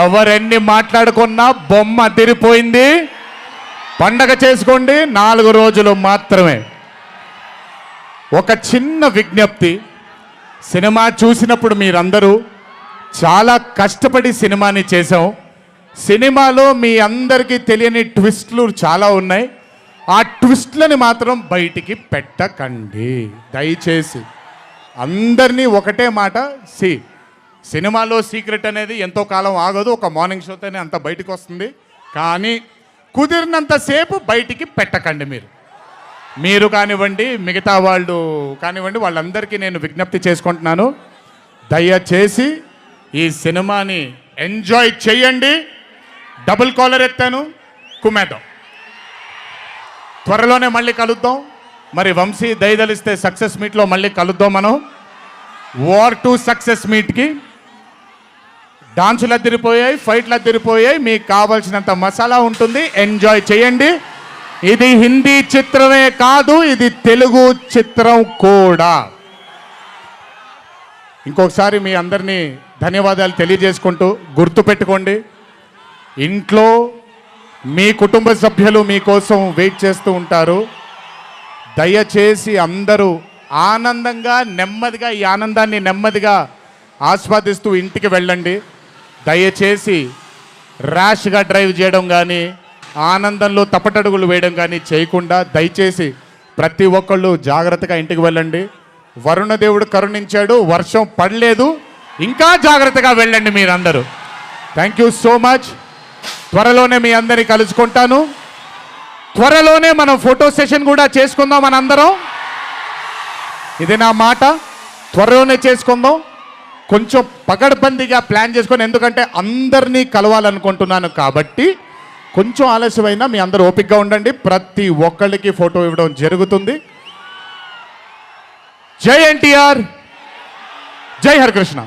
ఎవరెన్ని మాట్లాడుకున్నా బొమ్మ అదిరిపోయింది. పండగ చేసుకోండి, 4 రోజులు మాత్రమే. ఒక చిన్న విజ్ఞప్తి, సినిమా చూసినప్పుడు మీరందరూ చాలా కష్టపడి సినిమాని చేసాం. సినిమాలో మీ అందరికీ తెలియని ట్విస్ట్లు చాలా ఉన్నాయి. ఆ ట్విస్ట్లని మాత్రం బయటికి పెట్టకండి దయచేసి. అందరినీ ఒకటే మాట, సినిమాలో సీక్రెట్ అనేది ఎంతో కాలం ఆగదు, ఒక మార్నింగ్ షోతోనే అంత బయటికి వస్తుంది. కానీ కుదిరినంతసేపు బయటికి పెట్టకండి. మీరు కానివ్వండి, మిగతా వాళ్ళు కానివ్వండి, వాళ్ళందరికీ నేను విజ్ఞప్తి చేసుకుంటున్నాను, దయచేసి ఈ సినిమాని ఎంజాయ్ చేయండి. డబుల్ కాలర్ ఎత్తాను, కుమ్మేద్దాం. త్వరలోనే మళ్ళీ కలుద్దాం. మరి వంశీ దయదలిస్తే సక్సెస్ మీట్లో మళ్ళీ కలుద్దాం. మనం వార్ 2 సక్సెస్ మీట్కి డాన్సులు అదిరిపోయాయి, ఫైట్లు అదిరిపోయాయి. మీకు కావాల్సినంత మసాలా ఉంటుంది, ఎంజాయ్ చేయండి. ఇది హిందీ చిత్రమే కాదు, ఇది తెలుగు చిత్రం కూడా. ఇంకొకసారి మీ అందరినీ ధన్యవాదాలు తెలియజేసుకుంటూ, గుర్తుపెట్టుకోండి, ఇంట్లో మీ కుటుంబ సభ్యులు మీకోసం వెయిట్ చేస్తూ ఉంటారు. దయచేసి అందరూ ఆనందంగా నెమ్మదిగా ఈ ఆనందాన్ని నెమ్మదిగా ఆస్వాదిస్తూ ఇంటికి వెళ్ళండి. దయచేసి ర్యాష్గా డ్రైవ్ చేయడం కానీ, ఆనందంలో తప్పటడుగులు వేయడం కానీ చేయకుండా దయచేసి ప్రతి ఒక్కళ్ళు జాగ్రత్తగా ఇంటికి వెళ్ళండి. వరుణదేవుడు కరుణించాడు, వర్షం పడలేదు, ఇంకా జాగ్రత్తగా వెళ్ళండి మీరందరూ. Thank you so much. త్వరలోనే మీ అందరినీ కలుసుకుంటాను. త్వరలోనే మనం ఫోటో సెషన్ కూడా చేసుకుందాం మనందరం. ఇది నా మాట, త్వరలోనే చేసుకుందాం. కొంచెం పగడ్బందీగా ప్లాన్ చేసుకొని, ఎందుకంటే అందరినీ కలవాలనుకుంటున్నాను కాబట్టి కొంచెం ఆలస్యమైనా మీ అందరూ ఓపికగా ఉండండి. ప్రతి ఒక్కళ్ళకి ఫోటో ఇవ్వడం జరుగుతుంది. జై ఎన్టీఆర్, జై హరికృష్ణ.